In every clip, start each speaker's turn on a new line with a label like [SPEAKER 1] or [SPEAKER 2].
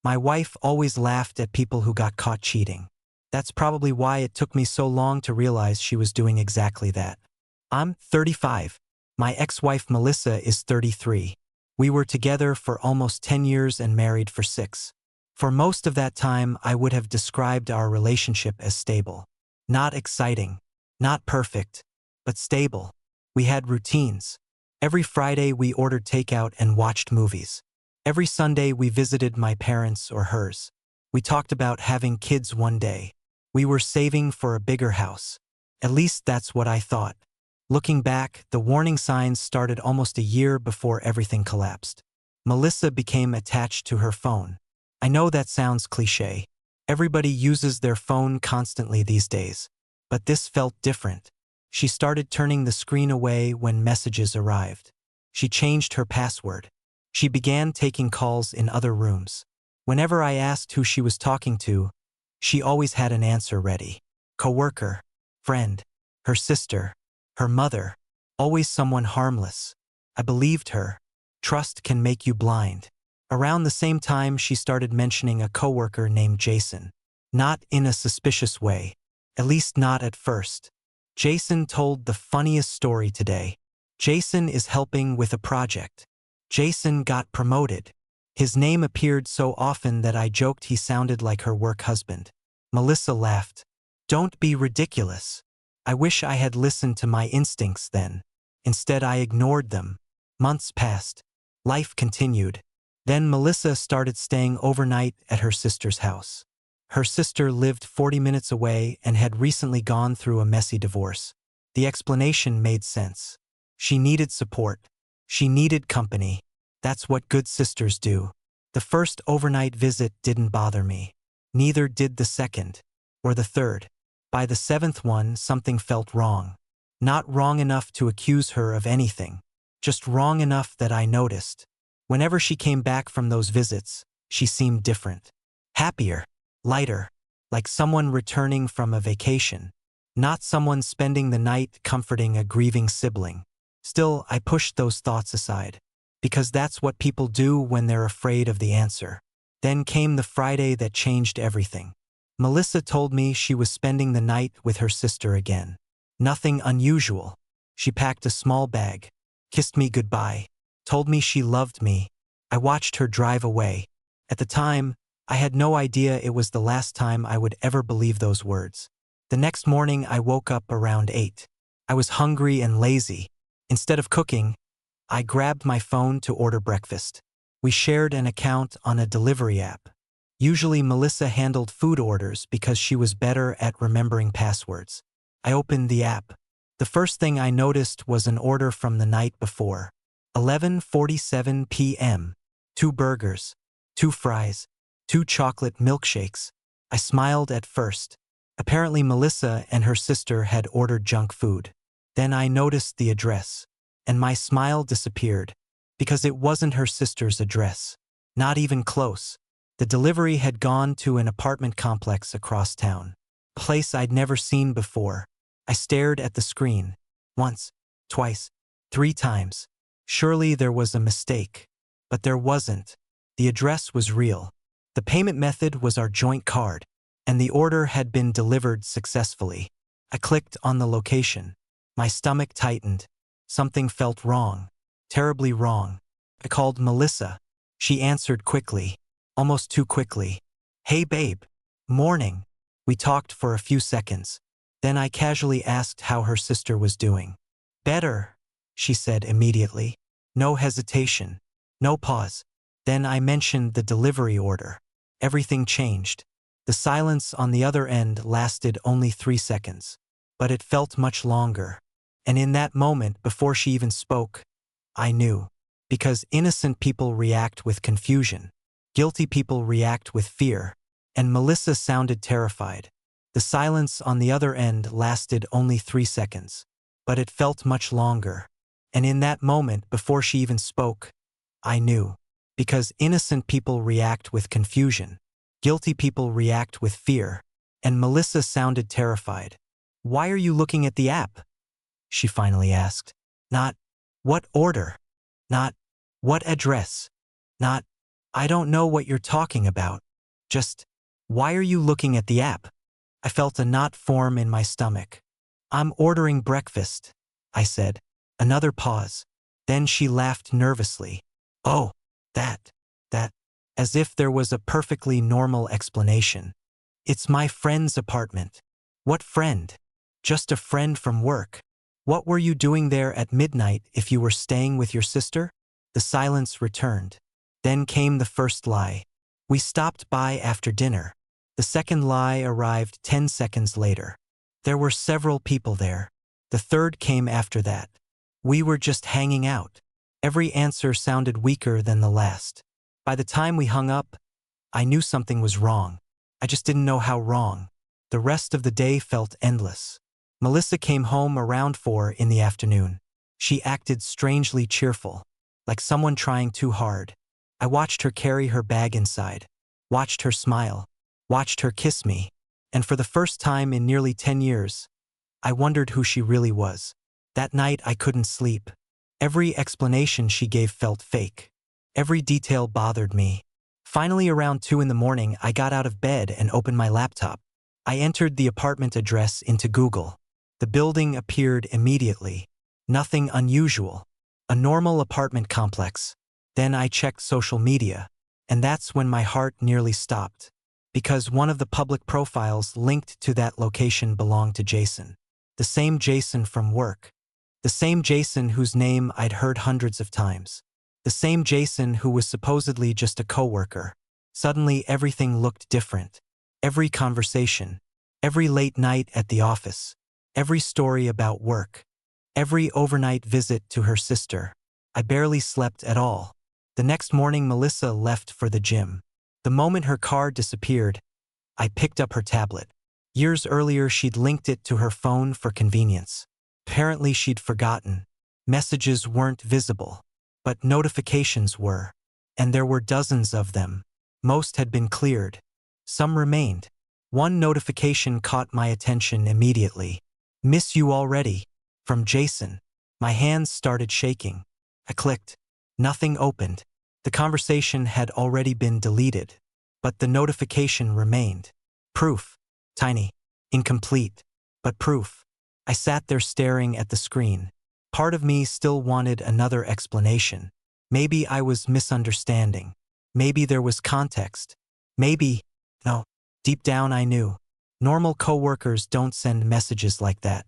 [SPEAKER 1] My wife always laughed at people who got caught cheating. That's probably why it took me so long to realize she was doing exactly that. I'm 35. My ex-wife Melissa is 33. We were together for almost 10 years and married for 6. For most of that time, I would have described our relationship as stable. Not exciting, not perfect, but stable. We had routines. Every Friday we ordered takeout and watched movies. Every Sunday we visited my parents or hers. We talked about having kids one day. We were saving for a bigger house. At least that's what I thought. Looking back, the warning signs started almost a year before everything collapsed. Melissa became attached to her phone. I know that sounds cliché. Everybody uses their phone constantly these days. But this felt different. She started turning the screen away when messages arrived. She changed her password. She began taking calls in other rooms. Whenever I asked who she was talking to, she always had an answer ready. Coworker, friend, her sister, her mother, always someone harmless. I believed her. Trust can make you blind. Around the same time, she started mentioning a coworker named Jason. Not in a suspicious way. At least not at first. Jason told the funniest story today. Jason is helping with a project. Jason got promoted. His name appeared so often that I joked he sounded like her work husband. Melissa laughed. Don't be ridiculous. I wish I had listened to my instincts then. Instead, I ignored them. Months passed. Life continued. Then Melissa started staying overnight at her sister's house. Her sister lived 40 minutes away and had recently gone through a messy divorce. The explanation made sense. She needed support. She needed company. That's what good sisters do. The first overnight visit didn't bother me. Neither did the second. Or the third. By the 7th one, something felt wrong. Not wrong enough to accuse her of anything. Just wrong enough that I noticed. Whenever she came back from those visits, she seemed different. Happier. Lighter. Like someone returning from a vacation. Not someone spending the night comforting a grieving sibling. Still, I pushed those thoughts aside. Because that's what people do when they're afraid of the answer. Then came the Friday that changed everything. Melissa told me she was spending the night with her sister again. Nothing unusual. She packed a small bag, kissed me goodbye, told me she loved me. I watched her drive away. At the time, I had no idea it was the last time I would ever believe those words. The next morning, I woke up around 8. I was hungry and lazy. Instead of cooking, I grabbed my phone to order breakfast. We shared an account on a delivery app. Usually Melissa handled food orders because she was better at remembering passwords. I opened the app. The first thing I noticed was an order from the night before. 11:47 p.m. 2 burgers, 2 fries, 2 chocolate milkshakes. I smiled at first. Apparently Melissa and her sister had ordered junk food. Then I noticed the address. And my smile disappeared. Because it wasn't her sister's address. Not even close. The delivery had gone to an apartment complex across town. A place I'd never seen before. I stared at the screen. Once, twice, 3 times. Surely there was a mistake. But there wasn't. The address was real. The payment method was our joint card. And the order had been delivered successfully. I clicked on the location. My stomach tightened. Something felt wrong. Terribly wrong. I called Melissa. She answered quickly. Almost too quickly. Hey babe. Morning. We talked for a few seconds. Then I casually asked how her sister was doing. Better, she said immediately. No hesitation. No pause. Then I mentioned the delivery order. Everything changed. The silence on the other end lasted only 3 seconds. But it felt much longer. And in that moment, before she even spoke, I knew. Because innocent people react with confusion. Guilty people react with fear. And Melissa sounded terrified. The silence on the other end lasted only 3 seconds. But it felt much longer. And in that moment, before she even spoke, I knew. Because innocent people react with confusion. Guilty people react with fear. And Melissa sounded terrified. Why are you looking at the app? She finally asked. Not, what order? Not, what address? Not, I don't know what you're talking about. Just, why are you looking at the app? I felt a knot form in my stomach. I'm ordering breakfast, I said. Another pause. Then she laughed nervously. Oh, that, that, as if there was a perfectly normal explanation. It's my friend's apartment. What friend? Just a friend from work. What were you doing there at midnight if you were staying with your sister? The silence returned. Then came the first lie. We stopped by after dinner. The second lie arrived 10 seconds later. There were several people there. The third came after that. We were just hanging out. Every answer sounded weaker than the last. By the time we hung up, I knew something was wrong. I just didn't know how wrong. The rest of the day felt endless. Melissa came home around 4 in the afternoon. She acted strangely cheerful, like someone trying too hard. I watched her carry her bag inside, watched her smile, watched her kiss me, and for the first time in nearly 10 years, I wondered who she really was. That night I couldn't sleep. Every explanation she gave felt fake. Every detail bothered me. Finally, around 2 in the morning, I got out of bed and opened my laptop. I entered the apartment address into Google. The building appeared immediately. Nothing unusual. A normal apartment complex. Then I checked social media, and that's when my heart nearly stopped. Because one of the public profiles linked to that location belonged to Jason. The same Jason from work. The same Jason whose name I'd heard hundreds of times. The same Jason who was supposedly just a coworker. Suddenly everything looked different. Every conversation. Every late night at the office. Every story about work. Every overnight visit to her sister. I barely slept at all. The next morning Melissa left for the gym. The moment her car disappeared, I picked up her tablet. Years earlier she'd linked it to her phone for convenience. Apparently she'd forgotten. Messages weren't visible, but notifications were. And there were dozens of them. Most had been cleared. Some remained. One notification caught my attention immediately. "Miss you already." From Jason. My hands started shaking. I clicked. Nothing opened. The conversation had already been deleted. But the notification remained. Proof. Tiny. Incomplete. But proof. I sat there staring at the screen. Part of me still wanted another explanation. Maybe I was misunderstanding. Maybe there was context. Maybe, no, deep down I knew. Normal coworkers don't send messages like that.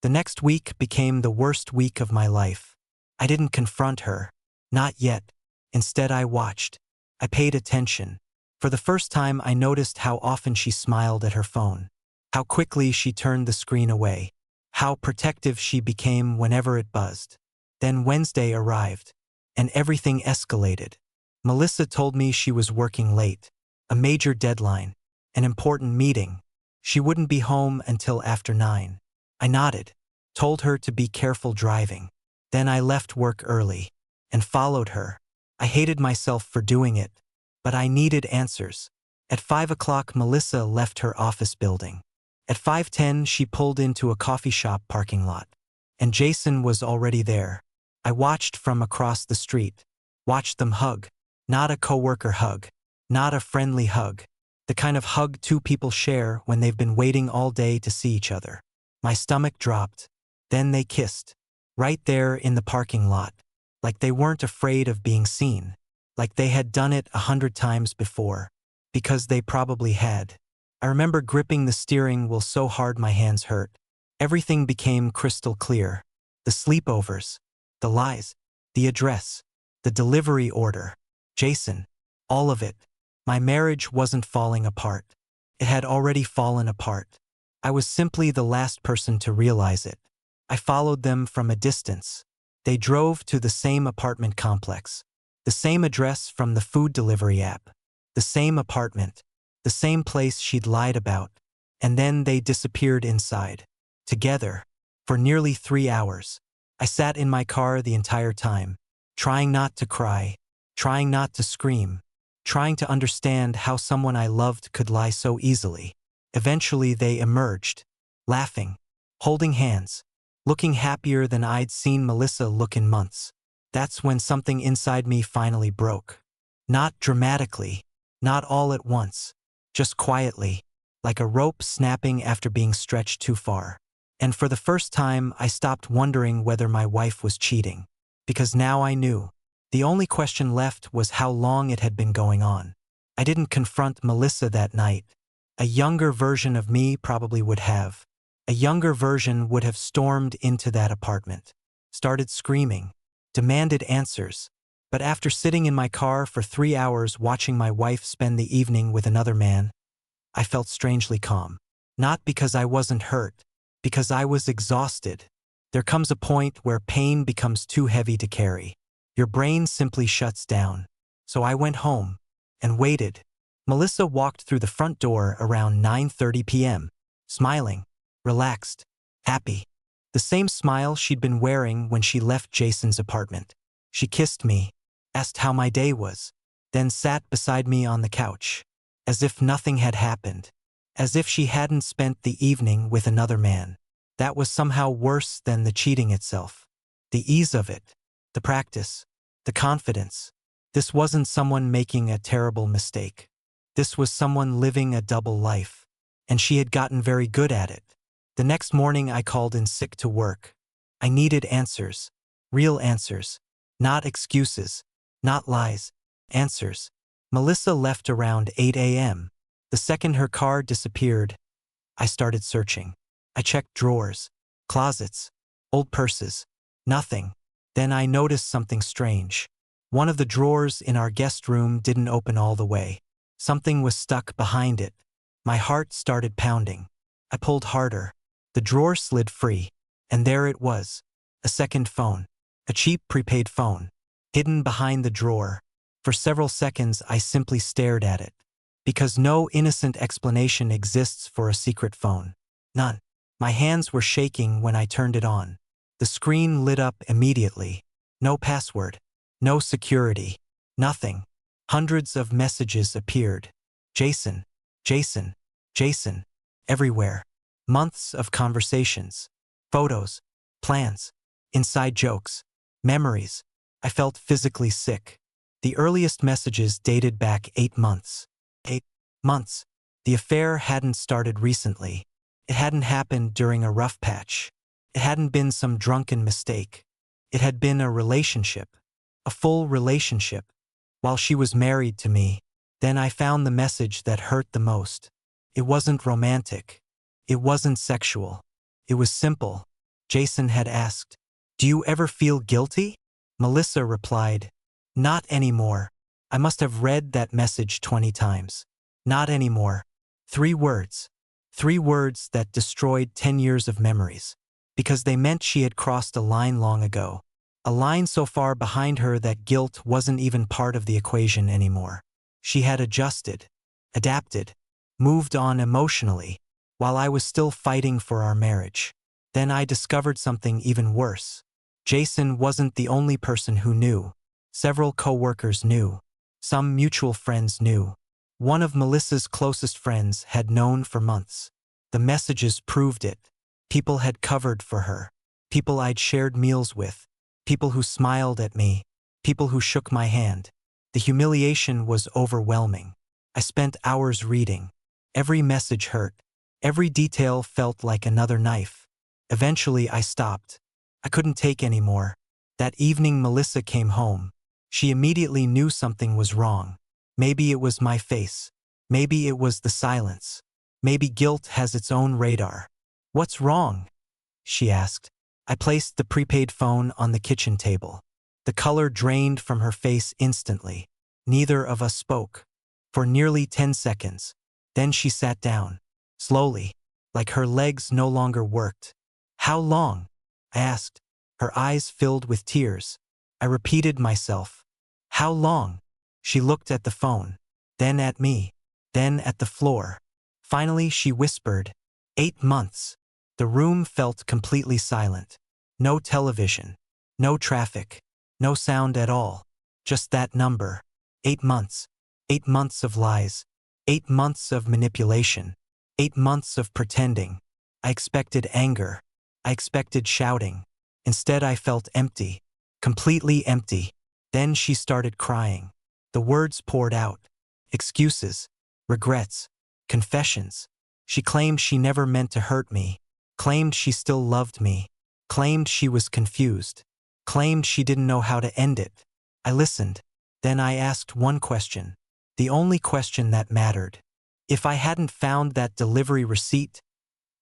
[SPEAKER 1] The next week became the worst week of my life. I didn't confront her. Not yet. Instead I watched. I paid attention. For the first time I noticed how often she smiled at her phone. How quickly she turned the screen away. How protective she became whenever it buzzed. Then Wednesday arrived. And everything escalated. Melissa told me she was working late. A major deadline. An important meeting. She wouldn't be home until after 9. I nodded. Told her to be careful driving. Then I left work early. And followed her. I hated myself for doing it. But I needed answers. At 5 o'clock Melissa left her office building. At 5:10 she pulled into a coffee shop parking lot. And Jason was already there. I watched from across the street. Watched them hug. Not a coworker hug. Not a friendly hug. The kind of hug two people share when they've been waiting all day to see each other. My stomach dropped. Then they kissed. Right there in the parking lot. Like they weren't afraid of being seen. Like they had done it 100 times before. Because they probably had. I remember gripping the steering wheel so hard my hands hurt. Everything became crystal clear. The sleepovers. The lies. The address. The delivery order. Jason. All of it. My marriage wasn't falling apart. It had already fallen apart. I was simply the last person to realize it. I followed them from a distance. They drove to the same apartment complex. The same address from the food delivery app. The same apartment. The same place she'd lied about. And then they disappeared inside. Together. For nearly 3 hours. I sat in my car the entire time. Trying not to cry. Trying not to scream. Trying to understand how someone I loved could lie so easily. Eventually they emerged. Laughing. Holding hands. Looking happier than I'd seen Melissa look in months. That's when something inside me finally broke. Not dramatically, not all at once, just quietly, like a rope snapping after being stretched too far. And for the first time, I stopped wondering whether my wife was cheating. Because now I knew. The only question left was how long it had been going on. I didn't confront Melissa that night. A younger version of me probably would have. A younger version would have stormed into that apartment, started screaming, demanded answers. But after sitting in my car for 3 hours watching my wife spend the evening with another man, I felt strangely calm. Not because I wasn't hurt, because I was exhausted. There comes a point where pain becomes too heavy to carry. Your brain simply shuts down. So I went home and waited. Melissa walked through the front door around 9:30 p.m., smiling, relaxed, happy. The same smile she'd been wearing when she left Jason's apartment. She kissed me, asked how my day was, then sat beside me on the couch, as if nothing had happened, as if she hadn't spent the evening with another man. That was somehow worse than the cheating itself. The ease of it, the practice, the confidence. This wasn't someone making a terrible mistake. This was someone living a double life, and she had gotten very good at it. The next morning I called in sick to work. I needed answers, real answers, not excuses, not lies, answers. Melissa left around 8 a.m. The second her car disappeared, I started searching. I checked drawers, closets, old purses, nothing. Then I noticed something strange. One of the drawers in our guest room didn't open all the way. Something was stuck behind it. My heart started pounding. I pulled harder. The drawer slid free, and there it was, a second phone, a cheap prepaid phone, hidden behind the drawer. For several seconds I simply stared at it, because no innocent explanation exists for a secret phone. None. My hands were shaking when I turned it on. The screen lit up immediately. No password, no security, nothing. Hundreds of messages appeared. Jason, Jason, Jason, everywhere. Months of conversations, photos, plans, inside jokes, memories. I felt physically sick. The earliest messages dated back 8 months. 8 months. The affair hadn't started recently. It hadn't happened during a rough patch. It hadn't been some drunken mistake. It had been a relationship. A full relationship. While she was married to me, then I found the message that hurt the most. It wasn't romantic. It wasn't sexual. It was simple. Jason had asked, "Do you ever feel guilty?" Melissa replied, "Not anymore." I must have read that message 20 times. Not anymore. 3 words. 3 words that destroyed 10 years of memories. Because they meant she had crossed a line long ago. A line so far behind her that guilt wasn't even part of the equation anymore. She had adjusted, adapted, moved on emotionally, while I was still fighting for our marriage. Then I discovered something even worse. Jason wasn't the only person who knew. Several coworkers knew. Some mutual friends knew. One of Melissa's closest friends had known for months. The messages proved it. People had covered for her. People I'd shared meals with. People who smiled at me. People who shook my hand. The humiliation was overwhelming. I spent hours reading. Every message hurt. Every detail felt like another knife. Eventually I stopped. I couldn't take any more. That evening Melissa came home. She immediately knew something was wrong. Maybe it was my face. Maybe it was the silence. Maybe guilt has its own radar. "What's wrong?" she asked. I placed the prepaid phone on the kitchen table. The color drained from her face instantly. Neither of us spoke. For nearly 10 seconds. Then she sat down. Slowly, like her legs no longer worked. "How long?" I asked. Her eyes filled with tears. I repeated myself. "How long?" She looked at the phone, then at me, then at the floor. Finally she whispered, 8 months. The room felt completely silent. No television, no traffic, no sound at all. Just that number. 8 months. 8 months of lies. 8 months of manipulation. 8 months of pretending. I expected anger. I expected shouting. Instead I felt empty. Completely empty. Then she started crying. The words poured out. Excuses, regrets, confessions. She claimed she never meant to hurt me, claimed she still loved me, claimed she was confused, claimed she didn't know how to end it. I listened. Then I asked one question, the only question that mattered. If I hadn't found that delivery receipt,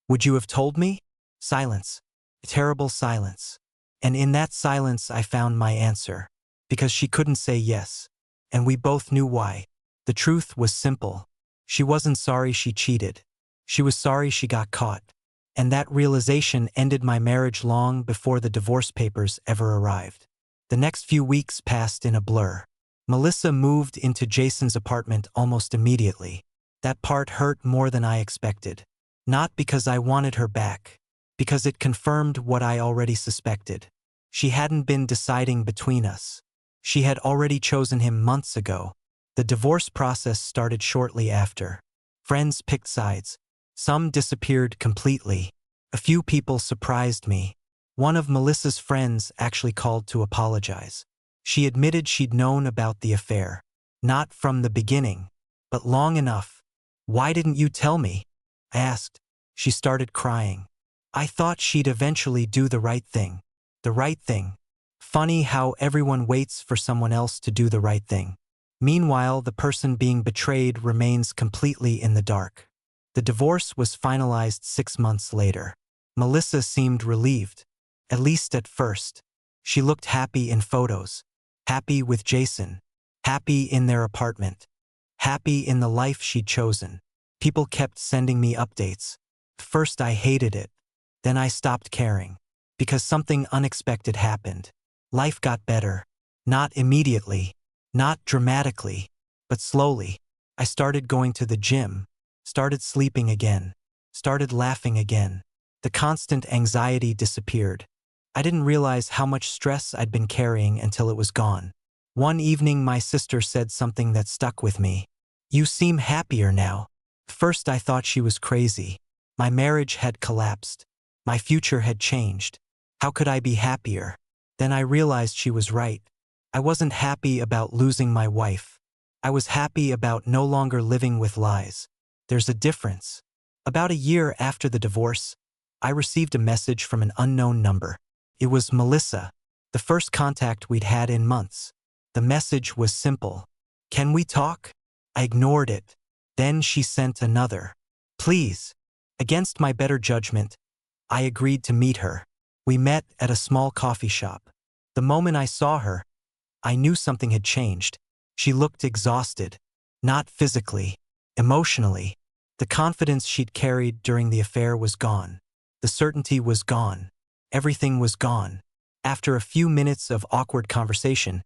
[SPEAKER 1] would you have told me? Silence. Terrible silence. And in that silence I found my answer. Because she couldn't say yes. And we both knew why. The truth was simple. She wasn't sorry she cheated. She was sorry she got caught. And that realization ended my marriage long before the divorce papers ever arrived. The next few weeks passed in a blur. Melissa moved into Jason's apartment almost immediately. That part hurt more than I expected. Not because I wanted her back. Because it confirmed what I already suspected. She hadn't been deciding between us. She had already chosen him months ago. The divorce process started shortly after. Friends picked sides. Some disappeared completely. A few people surprised me. One of Melissa's friends actually called to apologize. She admitted she'd known about the affair. Not from the beginning, but long enough. Why didn't you tell me? I asked. She started crying. I thought she'd eventually do the right thing. The right thing. Funny how everyone waits for someone else to do the right thing. Meanwhile, the person being betrayed remains completely in the dark. The divorce was finalized 6 months later. Melissa seemed relieved, at least at first. She looked happy in photos, happy with Jason, happy in their apartment, happy in the life she'd chosen. People kept sending me updates. First I hated it, then I stopped caring, because something unexpected happened. Life got better, not immediately, not dramatically, but slowly. I started going to the gym, started sleeping again, started laughing again. The constant anxiety disappeared. I didn't realize how much stress I'd been carrying until it was gone. One evening my sister said something that stuck with me. You seem happier now. First I thought she was crazy. My marriage had collapsed. My future had changed. How could I be happier? Then I realized she was right. I wasn't happy about losing my wife. I was happy about no longer living with lies. There's a difference. About a year after the divorce, I received a message from an unknown number. It was Melissa, the first contact we'd had in months. The message was simple. Can we talk? I ignored it. Then she sent another. Please. Against my better judgment, I agreed to meet her. We met at a small coffee shop. The moment I saw her, I knew something had changed. She looked exhausted. Not physically, emotionally. The confidence she'd carried during the affair was gone. The certainty was gone. Everything was gone. After a few minutes of awkward conversation,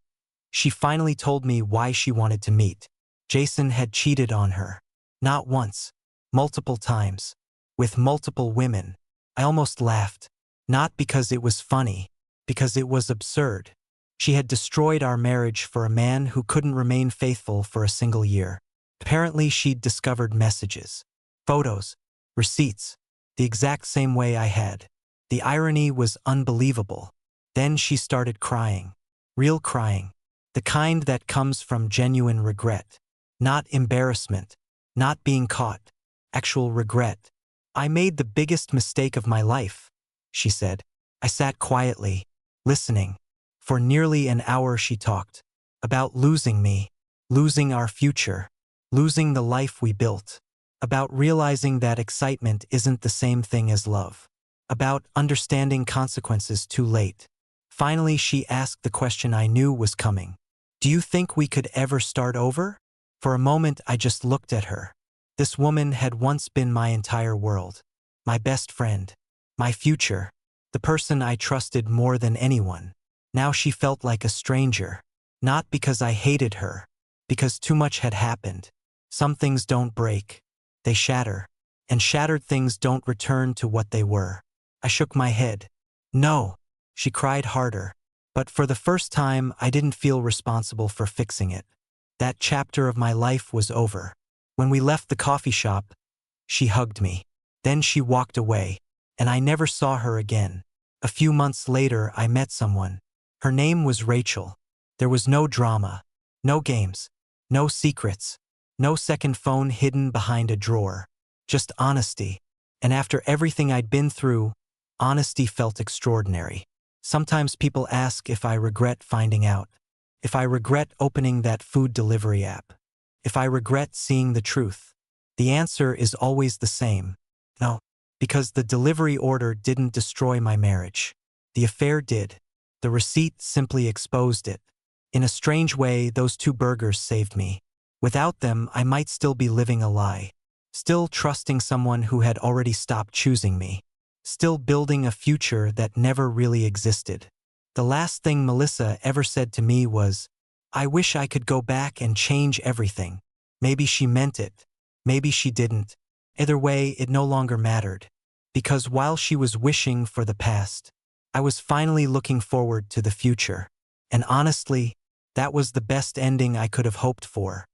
[SPEAKER 1] she finally told me why she wanted to meet. Jason had cheated on her. Not once, multiple times. With multiple women. I almost laughed. Not because it was funny, because it was absurd. She had destroyed our marriage for a man who couldn't remain faithful for a single year. Apparently she'd discovered messages, photos, receipts, the exact same way I had. The irony was unbelievable. Then she started crying. Real crying. The kind that comes from genuine regret. Not embarrassment. Not being caught. Actual regret. I made the biggest mistake of my life, she said. I sat quietly, listening. For nearly an hour she talked. About losing me. Losing our future. Losing the life we built. About realizing that excitement isn't the same thing as love. About understanding consequences too late. Finally she asked the question I knew was coming. Do you think we could ever start over? For a moment I just looked at her. This woman had once been my entire world. My best friend. My future. The person I trusted more than anyone. Now she felt like a stranger. Not because I hated her. Because too much had happened. Some things don't break. They shatter. And shattered things don't return to what they were. I shook my head. No. She cried harder. But for the first time, I didn't feel responsible for fixing it. That chapter of my life was over. When we left the coffee shop, she hugged me. Then she walked away, and I never saw her again. A few months later, I met someone. Her name was Rachel. There was no drama, no games, No secrets. No second phone hidden behind a drawer. Just honesty. And after everything I'd been through, honesty felt extraordinary. Sometimes people ask if I regret finding out. If I regret opening that food delivery app. If I regret seeing the truth. The answer is always the same. No, because the delivery order didn't destroy my marriage. The affair did. The receipt simply exposed it. In a strange way, those 2 burgers saved me. Without them, I might still be living a lie. Still trusting someone who had already stopped choosing me. Still building a future that never really existed. The last thing Melissa ever said to me was, "I wish I could go back and change everything." Maybe she meant it. Maybe she didn't. Either way, it no longer mattered. Because while she was wishing for the past, I was finally looking forward to the future. And honestly, that was the best ending I could have hoped for.